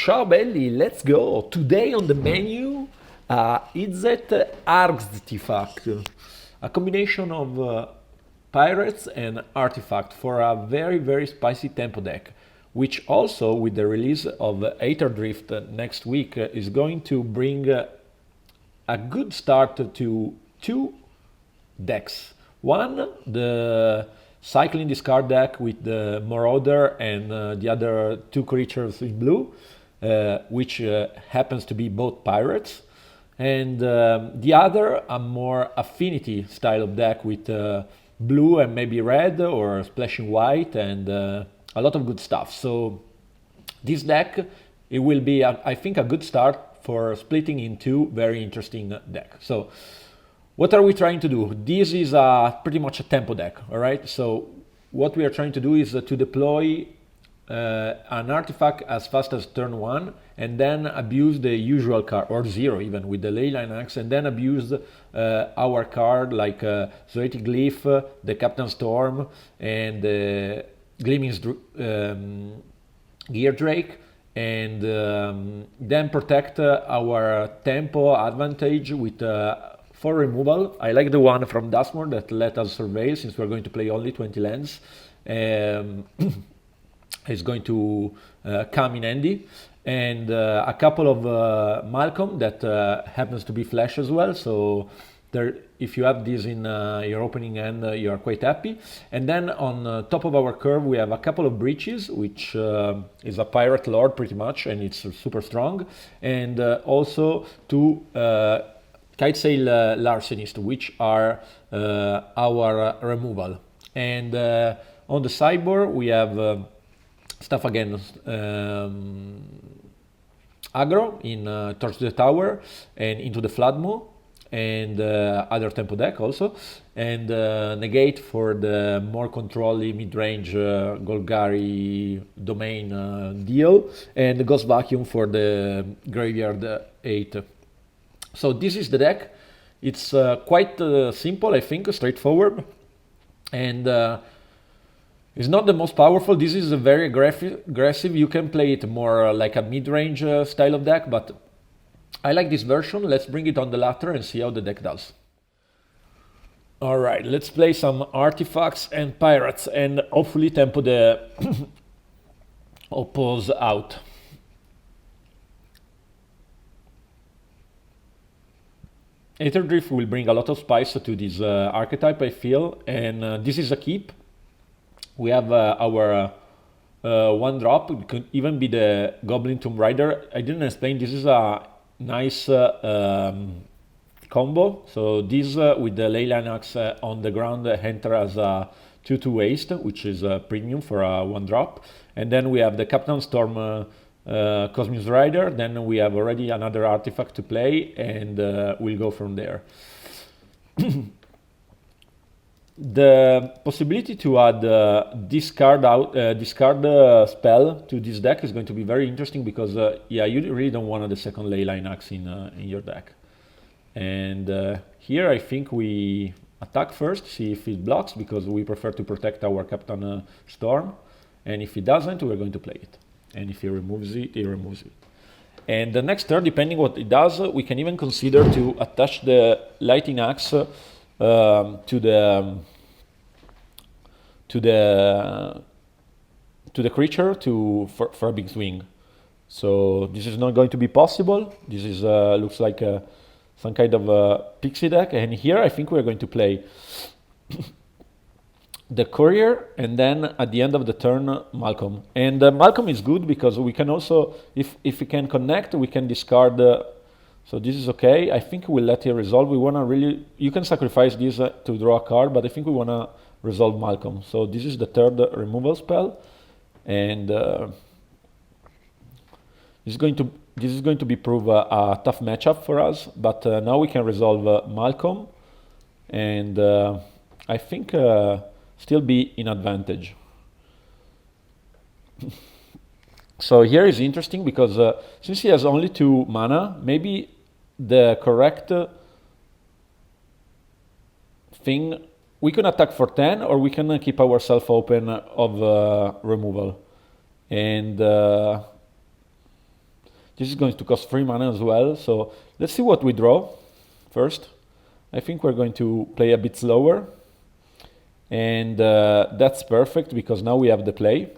Ciao belli, let's go! Today on the menu, Izzet Args-tifact, a combination of pirates and artifact for a very spicy tempo deck, which also with the release of Aetherdrift next week is going to bring a good start to two decks. One, the cycling discard deck with the Marauder and the other two creatures with blue, which happens to be both pirates. And the other, a more affinity style of deck with blue and maybe red or splashing white and a lot of good stuff. So this deck, it will be, I think, a good start for splitting in two very interesting decks. So what are we trying to do? This is pretty much a tempo deck, all right? So what we are trying to do is to deploy an artifact as fast as turn one, and then abuse the usual card, or zero even, with the Leyline Axe, and then abuse our card like Zoetic Glyph, the Captain Storm, and the Gleaming Gear Drake, and then protect our tempo advantage with for removal. I like the one from Dustmore that let us survey, since we're going to play only 20 lands. It's going to come in handy. And a couple of Malcolm that happens to be flash as well. So there, if you have this in your opening hand, you are quite happy. And then on top of our curve, we have a couple of breaches, which is a pirate lord pretty much, and it's super strong. And also two Kitesail Larcenist, which are our removal. And on the sideboard, we have stuff again, aggro in Torch the Tower and into the Flood Moon, and other tempo deck also, and negate for the more controlly mid-range Golgari domain deal, and the Ghost Vacuum for the Graveyard 8. So this is the deck. It's quite simple, I think, straightforward, and it's not the most powerful. This is a very aggressive. You can play it more like a mid-range style of deck, but I like this version. Let's bring it on the ladder and see how the deck does. All right, let's play some artifacts and pirates, and hopefully tempo the oppose out. Aetherdrift will bring a lot of spice to this archetype, I feel, and this is a keep. We have our one drop. It could even be the Goblin Tomb Rider. I didn't explain, this is a nice combo. So this with the Leyline Axe on the ground enter as a 2/2 waste, which is a premium for a one drop. And then we have the Captain Storm Cosmos Rider. Then we have already another artifact to play, and we'll go from there. The possibility to add discard spell to this deck is going to be very interesting, because yeah, you really don't want the second Leyline Axe in your deck. And here I think we attack first, see if it blocks, because we prefer to protect our Captain Storm. And if it doesn't, we're going to play it. And if he removes it, he removes it. And the next turn, depending what it does, we can even consider to attach the Lightning Axe to the creature for a big swing. So this is not going to be possible. This is looks like some kind of pixie deck. And here I think we're going to play the Courier, and then at the end of the turn Malcolm. And Malcolm is good because we can also, if we can connect, we can discard. So this is okay. I think we'll let it resolve. We want to really, you can sacrifice this to draw a card, but I think we want to resolve Malcolm. So this is the third removal spell, and this is going to be prove a tough matchup for us. But now we can resolve Malcolm, and I think still be in advantage. So here is interesting because since he has only 2 mana, maybe the correct thing, we can attack for 10, or we can keep ourselves open of removal. And This is going to cost 3 mana as well, so let's see what we draw first. I think we're going to play a bit slower, and that's perfect because now we have the play.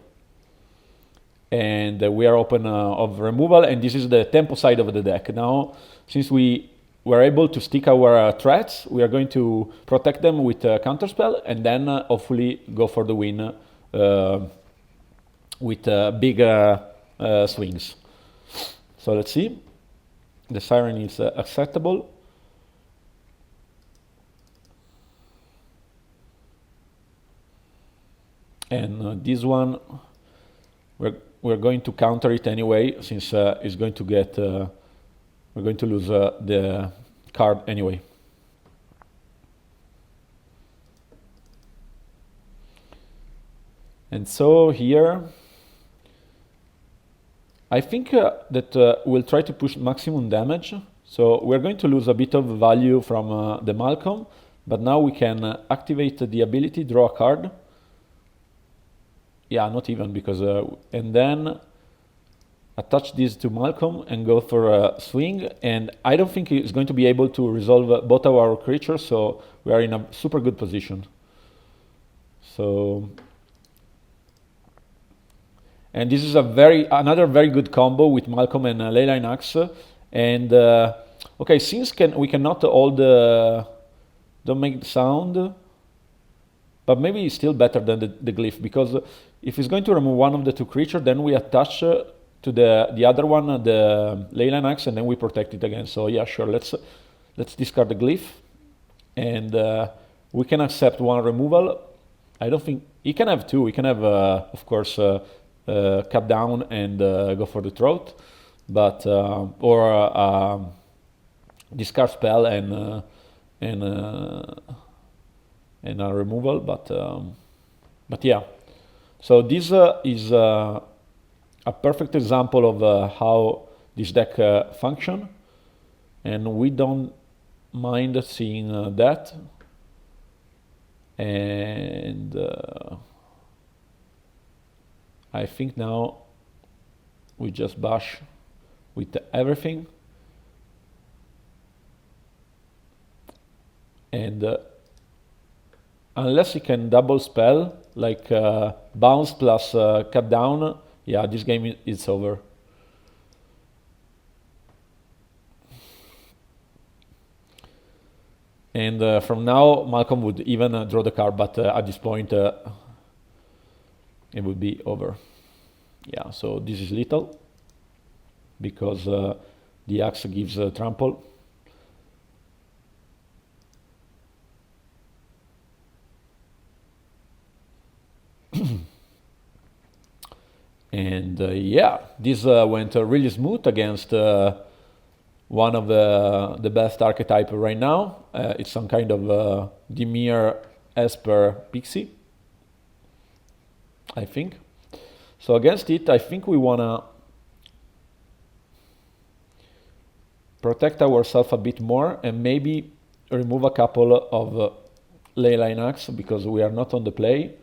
And we are open of removal, and this is the tempo side of the deck. Now, since we were able to stick our threats, we are going to protect them with counterspell, and then hopefully go for the win with big swings. So let's see. The Siren is acceptable. And this one, we're going to counter it anyway, since it's going to get, we're going to lose the card anyway. And so here, I think that we'll try to push maximum damage. So we're going to lose a bit of value from the Malcolm, but now we can activate the ability, draw a card. Yeah, not even, because, and then attach this to Malcolm and go for a swing. And I don't think he's going to be able to resolve both of our creatures, so we are in a super good position. So, and this is another very good combo with Malcolm and Leyline Axe. And okay, since we cannot hold don't make the sound, but maybe it's still better than the glyph, because if he's going to remove one of the two creatures, then we attach to the other one the Leyline Axe, and then we protect it again. So yeah, sure, let's discard the glyph, and we can accept one removal. I don't think he can have two. He can have, of course, cut down and go for the throat, but or discard spell and a removal, but yeah. So this is a perfect example of how this deck function, and we don't mind seeing that. And I think now we just bash with everything, and unless he can double spell, like bounce plus cut down, yeah, this game is over. And from now, Malcolm would even draw the card, but at this point, it would be over. Yeah, so this is lethal, because the axe gives trample. And yeah, this went really smooth against one of the best archetype right now. It's some kind of Dimir Esper Pixie, I think. So against it, I think we wanna protect ourselves a bit more and maybe remove a couple of Leyline Axe, because we are not on the play,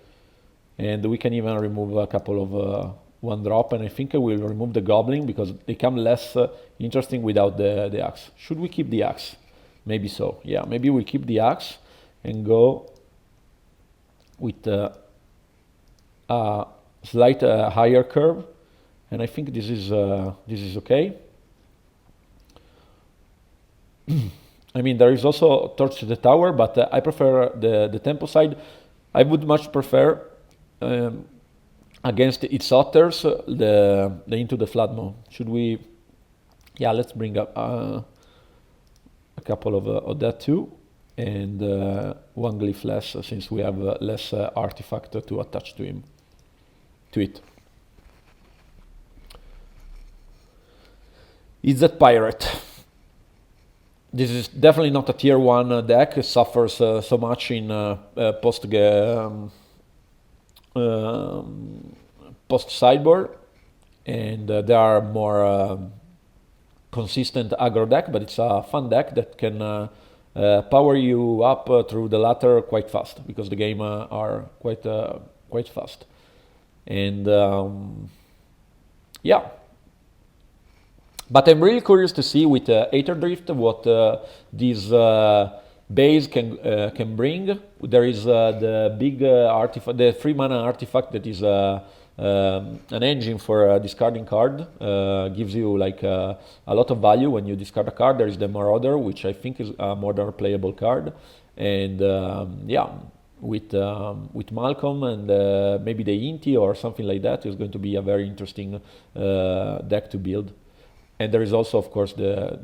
and we can even remove a couple of one drop, and I think I will remove the Goblin because they become less interesting without the axe. Should we keep the axe? Maybe so. Yeah, maybe we'll keep the axe and go with a slight higher curve, and I think this is okay. I mean, there is also Torch to the Tower, but I prefer the tempo side. I would much prefer against its otters the Into the Floodmaw. Should we? Yeah, let's bring up a couple of that too, and one glyph less, since we have less artifact to attach to it. Izzet Pirate. This is definitely not a tier 1 deck. It suffers so much in post sideboard, and there are more consistent aggro deck, but it's a fun deck that can power you up through the ladder quite fast, because the game are quite fast. And yeah, But I'm really curious to see with Aetherdrift what this base can bring. There is the big artifact, the 3-mana artifact that is an engine for discarding card. Gives you like a lot of value when you discard a card. There is the Marauder, which I think is a modern playable card, and yeah, with Malcolm and maybe the Inti or something like that is going to be a very interesting deck to build. And there is also, of course, so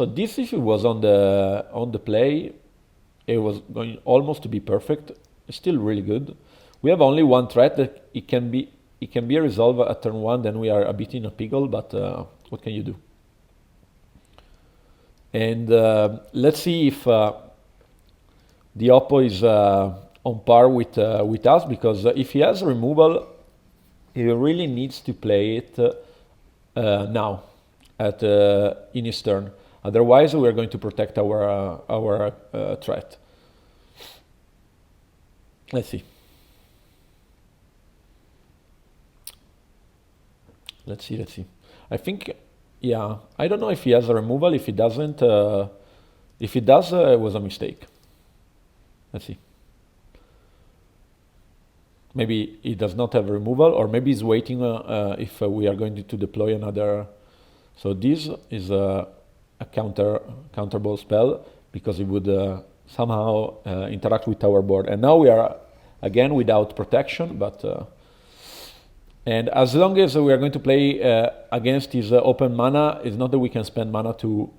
this, if it was on the play, it was going almost to be perfect. It's still really good. We have only one threat that it can be resolved at turn 1. Then we are a bit in a pickle. But what can you do? And let's see if the Oppo is on par with us, because if he has removal, he really needs to play it now in his turn. Otherwise, we are going to protect our threat. Let's see. Let's see. I think, yeah, I don't know if he has a removal. If he doesn't, if he does, it was a mistake. Let's see. Maybe he does not have removal, or maybe he's waiting if we are going to deploy another. So this is a counterable spell, because it would somehow interact with our board. And now we are again without protection, but and as long as we are going to play against his open mana, it's not that we can spend mana to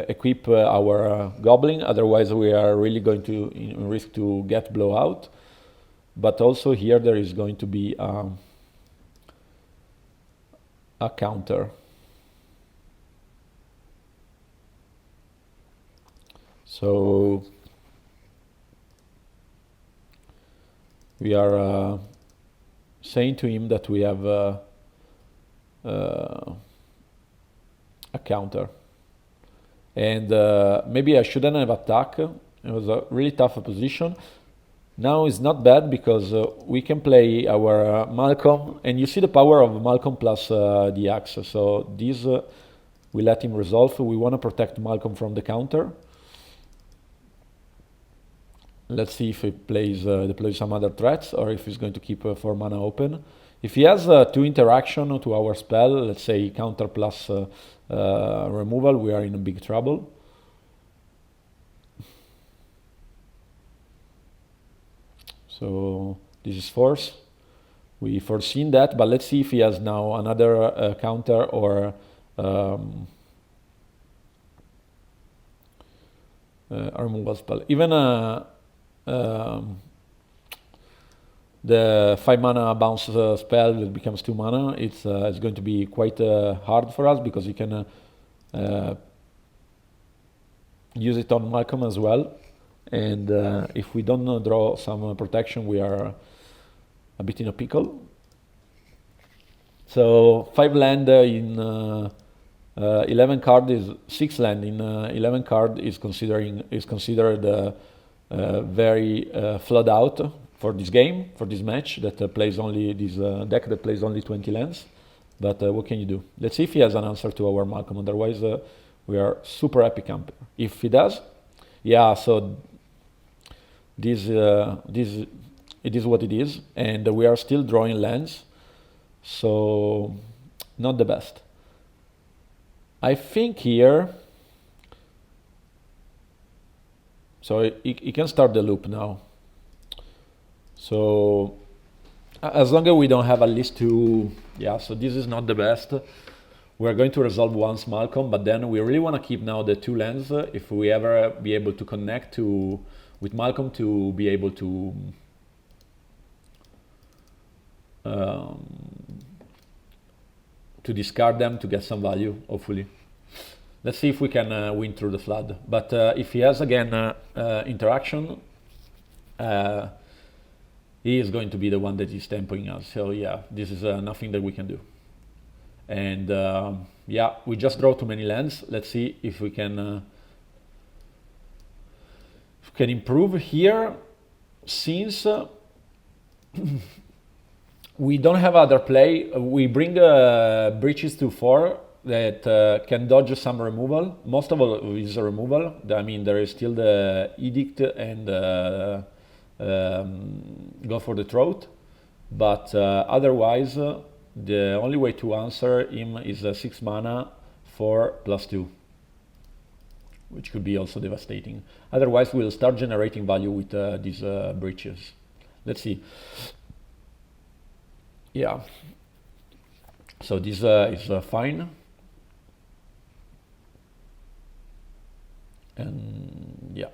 equip our goblin. Otherwise, we are really going to risk to get blowout. But also here there is going to be a counter. So we are saying to him that we have a counter, and maybe I shouldn't have attacked. It was a really tough position. Now it's not bad, because we can play our Malcolm, and you see the power of Malcolm plus the axe. So this we let him resolve. We want to protect Malcolm from the counter. Let's see if he deploys some other threats, or if he's going to keep 4 mana open. If he has 2 interaction to our spell, let's say counter plus removal, we are in big trouble. So this is force. We foreseen that, but let's see if he has now another counter or a removal spell. Even the 5 mana bounce spell that becomes 2 mana, it's going to be quite hard for us, because you can use it on Malcolm as well. And if we don't draw some protection, we are a bit in a pickle. So 5 land in 11 card is 6 land in 11 card is considered very flood out for this game, for this match that plays only this deck that plays only 20 lands. But what can you do? Let's see if he has an answer to our Malcolm. Otherwise, we are super happy camper. If he does, yeah. So this it is what it is, and we are still drawing lands. So not the best. I think here. So he can start the loop now. So as long as we don't have at least 2, yeah, so this is not the best. We're going to resolve once Malcolm, but then we really want to keep now the 2 lands if we ever be able to connect with Malcolm, to be able to discard them to get some value, hopefully. Let's see if we can win through the flood. But if he has again interaction, he is going to be the one that is tempoing us. So yeah, this is nothing that we can do. And yeah, we just draw too many lands. Let's see if we can improve here, since we don't have other play. We bring breaches to 4 that can dodge some removal. Most of all is a removal. I mean, there is still the edict and go for the throat. But otherwise, the only way to answer him is 6 mana for +2, which could be also devastating. Otherwise, we'll start generating value with these breaches. Let's see. Yeah. So this is fine. And yeah.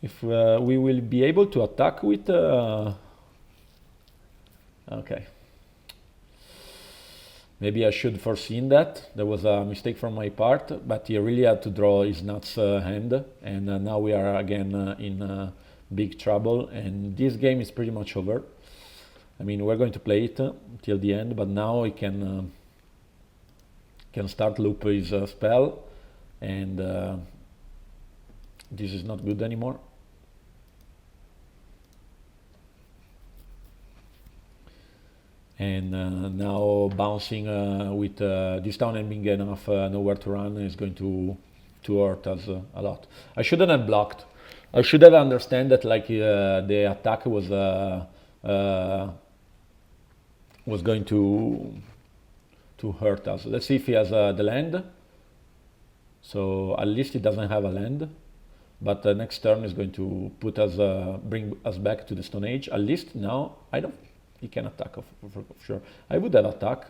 If we will be able to attack with... okay. Maybe I should foreseen that. There was a mistake from my part, but he really had to draw his nuts hand, and now we are again in big trouble, and this game is pretty much over. I mean, we're going to play it till the end, but now he can start loop his spell, and this is not good anymore. And now bouncing with this town and being enough nowhere to run is going to hurt us a lot. I shouldn't have blocked. I should have understand that like the attack was going to hurt us. Let's see if he has the land. So at least he doesn't have a land. But the next turn is going to put us bring us back to the Stone Age. At least now I don't. He can attack for sure. I would have attack,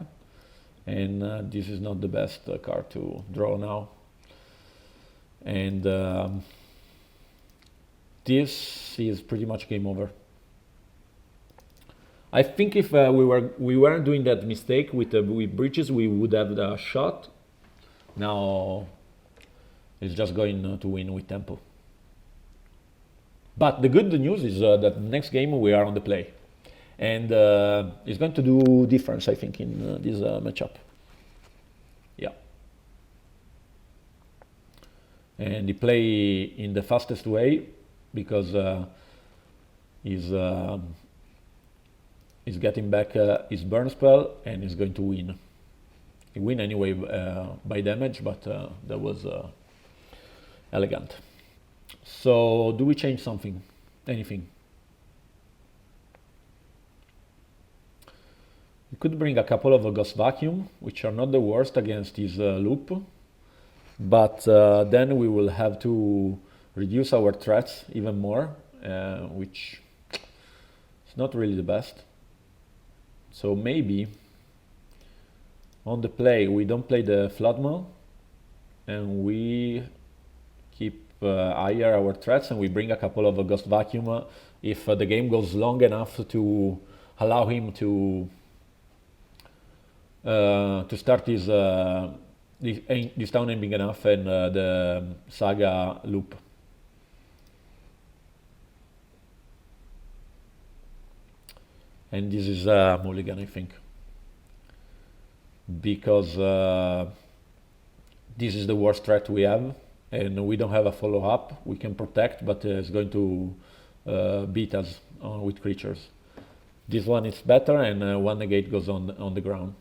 and this is not the best card to draw now. And this is pretty much game over. I think if we weren't doing that mistake with breaches, we would have the shot. Now it's just going to win with tempo. But the good news is that next game we are on the play. And it's going to do difference, I think, in this matchup. Yeah. And he play in the fastest way because he's getting back his burn spell and he's going to win. He win anyway by damage, but that was elegant. So do we change something? Anything? We could bring a couple of Ghost Vacuum, which are not the worst against his loop, but then we will have to reduce our threats even more, which is not really the best. So maybe on the play we don't play the Floodmail, and we keep higher our threats, and we bring a couple of Ghost Vacuum if the game goes long enough to allow him to start this town name big enough and the Saga loop. And this is mulligan, I think, because this is the worst threat we have, and we don't have a follow-up. We can protect, but it's going to beat us with creatures. This one is better, and one negate goes on the ground.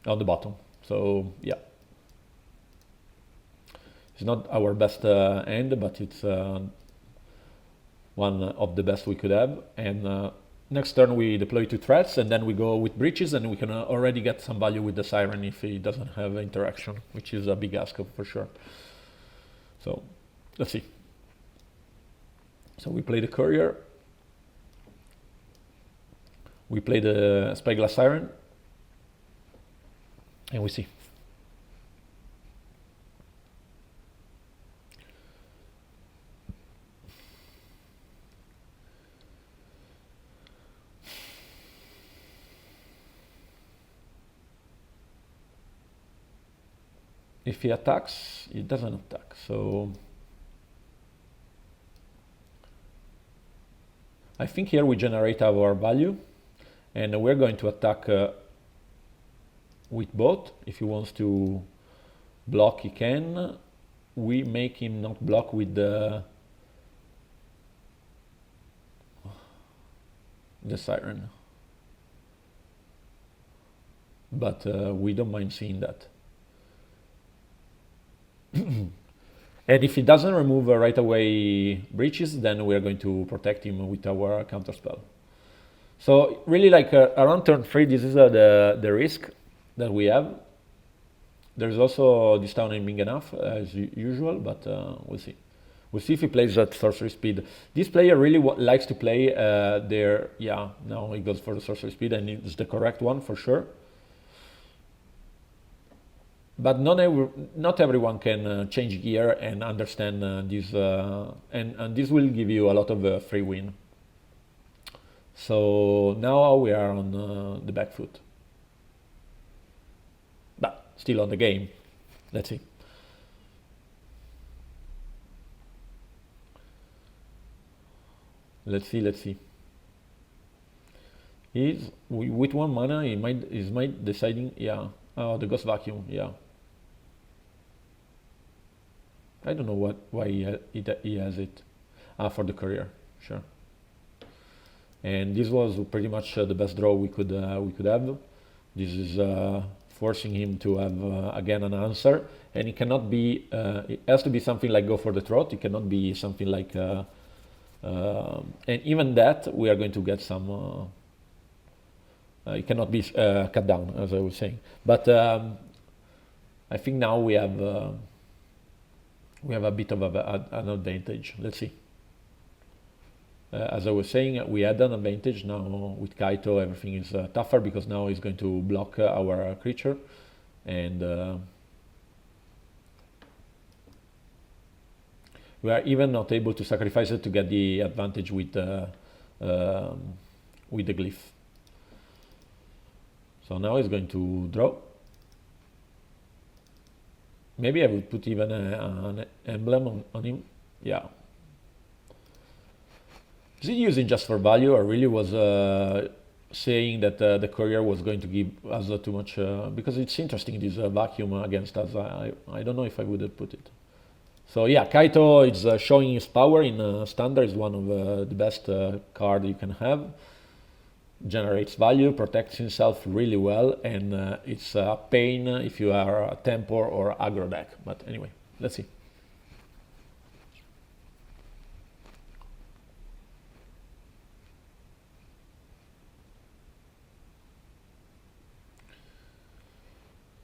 On the bottom. So yeah, it's not our best end, but it's one of the best we could have. And next turn we deploy 2 threats, and then we go with breaches, and we can already get some value with the Siren if he doesn't have interaction, which is a big ask for sure. So let's see. So we play the Courier, we play the Spyglass Siren, and we see. If he attacks, he doesn't attack. So I think here we generate our value, and we're going to attack with both. If he wants to block, he can. We make him not block with the the siren. But we don't mind seeing that. And if he doesn't remove right away breaches, then we are going to protect him with our counterspell. So really, like around turn 3, this is the risk that we have. There's also this town aiming enough as usual, but we'll see. We'll see if he plays at sorcery speed. This player really likes to play there. Yeah, now he goes for the sorcery speed, and it's the correct one for sure. But not everyone can change gear and understand this, and this will give you a lot of free win. So now we are on the back foot, but still on the game. Let's see. Let's see. With 1 mana, he might deciding. Yeah. Oh, the Ghost Vacuum. Yeah. I don't know why he has it. For the courier, sure. And this was pretty much the best draw we could have. This is forcing him to have again an answer, and it cannot be. It has to be something like go for the throat. It cannot be something like. And even that we are going to get some. It cannot be cut down, as I was saying. But I think now we have a bit of an advantage. Let's see. As I was saying, we had an advantage. Now with Kaito, everything is tougher because now he's going to block our creature, and we are even not able to sacrifice it to get the advantage with the glyph. So now he's going to draw. Maybe I would put even an emblem on him. Yeah. Is he using just for value, or really was saying that the courier was going to give us too much? Because it's interesting, this vacuum against us. I don't know if I would have put it. So yeah, Kaito is showing his power in standard. Is one of the best card you can have. Generates value, protects himself really well, and it's a pain if you are a tempo or aggro deck. But anyway, let's see.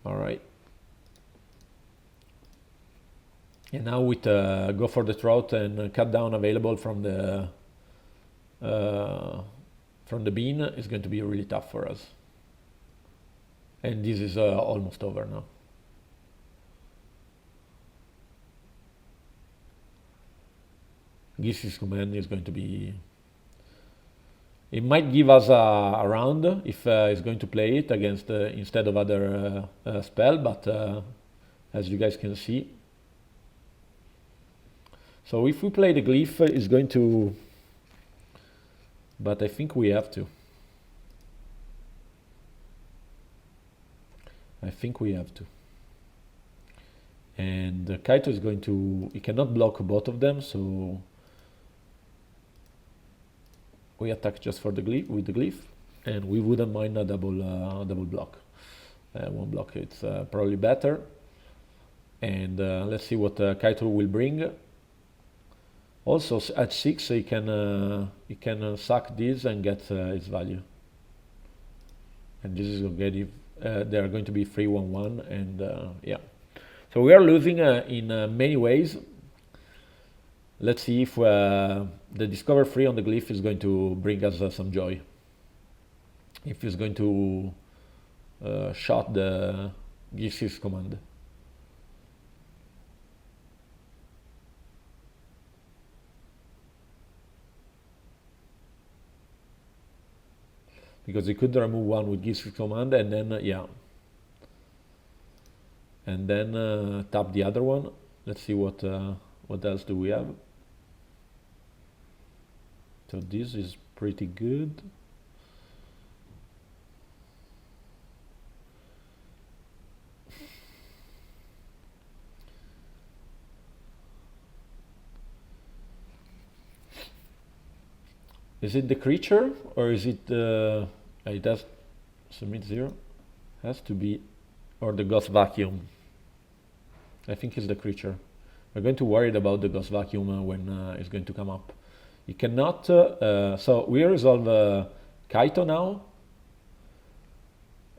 All right. And now with go for the throat and cut down available from the bean is going to be really tough for us. And this is almost over now. Gis's command is going to be... It might give us a round if he's going to play it against instead of other spell, but as you guys can see. So if we play the glyph, it's going to... But I think we have to. And Kaito is going to... He cannot block both of them, so... We attack just for the glyph, with the glyph, and we wouldn't mind a double block. One block, it's probably better. And let's see what Kaito will bring. Also at 6 he can sack this and get its value. And this is going to get they are going to be 3/1/1, and yeah. So we are losing in many ways. Let's see if the discover free on the glyph is going to bring us some joy. If he's going to shot the Gis's command. Because he could remove one with Gis's command, and then yeah. And then tap the other one. Let's see what else do we have. So this is pretty good. Is it the creature or is it it does submit 0? Has to be, or the ghost vacuum. I think it's the creature. We're going to worry about the ghost vacuum when it's going to come up. You cannot, so we resolve Kaito now,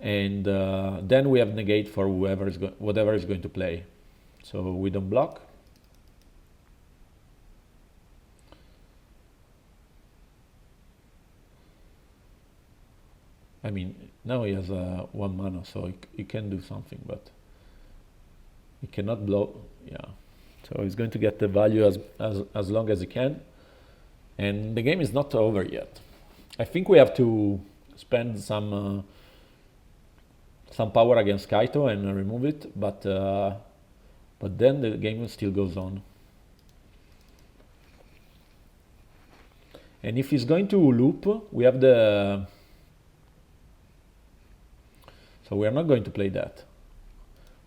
and then we have negate for whatever is going to play. So we don't block. I mean, now he has 1 mana, so he can do something, but he cannot blow. Yeah, so he's going to get the value as long as he can, and the game is not over yet. I think we have to spend some power against Kaito and remove it, but then the game still goes on. And if he's going to loop, we have the. So we are not going to play that.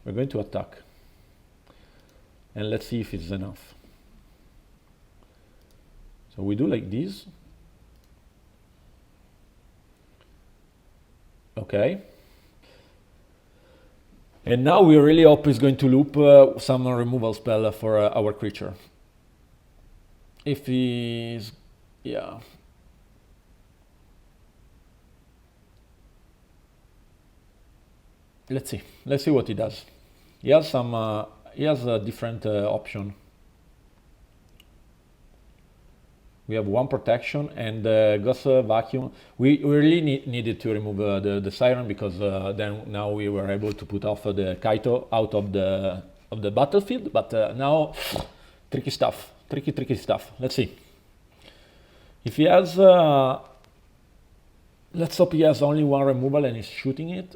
We're going to attack. And let's see if it's enough. So we do like this. Okay. And now we really hope he's going to loop some removal spell for our creature. If he's, yeah. Let's see what he does. He has a different option. We have 1 protection and Ghost Vacuum. We really needed to remove the Siren because then now we were able to put off the Kaito out of the battlefield. But now, tricky stuff. Tricky stuff. Let's see. If he has, let's hope he has only 1 removal and he's shooting it.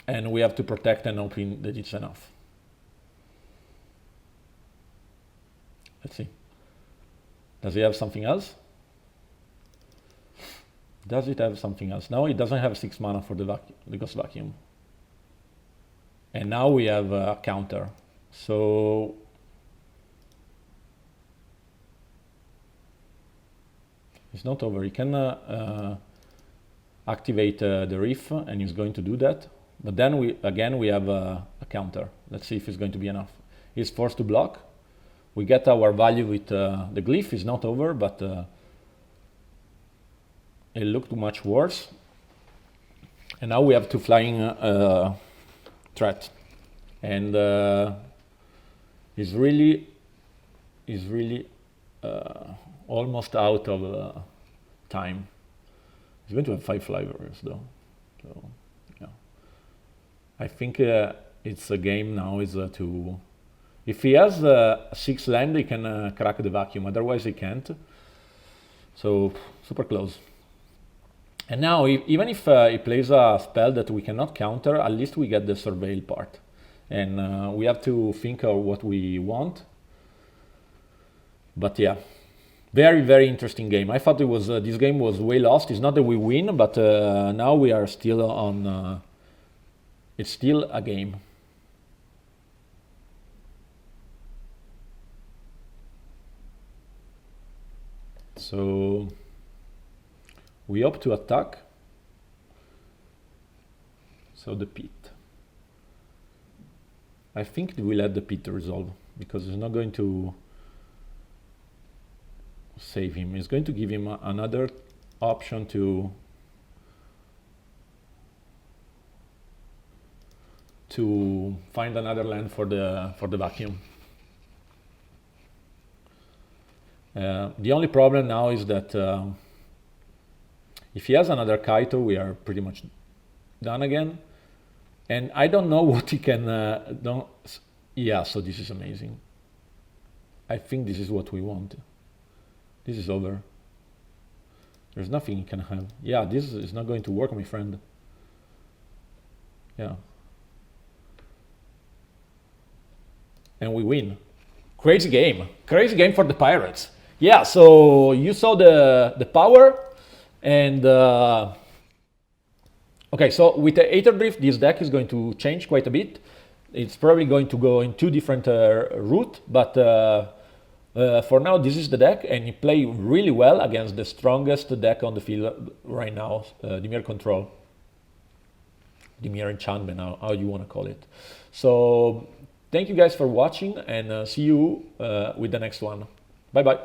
And we have to protect and hoping that it's enough. Let's see. Does he have something else? Does it have something else? No, it doesn't have 6 mana for the Ghost Vacuum. And now we have a counter. So it's not over. He can activate the Reef, and he's going to do that. But then we have a counter. Let's see if it's going to be enough. He's forced to block. We get our value with the Glyph. Is not over, but it looked much worse. And now we have 2 flying threat, and is really almost out of time. He's going to have 5 flyers though. So yeah, I think it's a game now is to. If he has 6 land, he can crack the vacuum. Otherwise, he can't. So super close. And now, even if he plays a spell that we cannot counter, at least we get the surveil part. And we have to think of what we want. But yeah, very interesting game. I thought it was this game was way lost. It's not that we win, but now we are still on. It's still a game. So we opt to attack. So the pit. I think we'll let the pit resolve because it's not going to save him. It's going to give him another option to find another land for the vacuum. The only problem now is that if he has another Kaito, we are pretty much done again. And I don't know what he can. Yeah, so this is amazing. I think this is what we want. This is over. There's nothing he can have. Yeah, this is not going to work, my friend. Yeah. And we win. Crazy game for the Pirates. Yeah, so you saw the power, and okay, so with the Aetherdrift, this deck is going to change quite a bit. It's probably going to go in 2 different routes, but For now, this is the deck, and he play really well against the strongest deck on the field right now, Dimir Control. Dimir Enchantment, how you want to call it. So, thank you guys for watching, and see you with the next one. Bye-bye.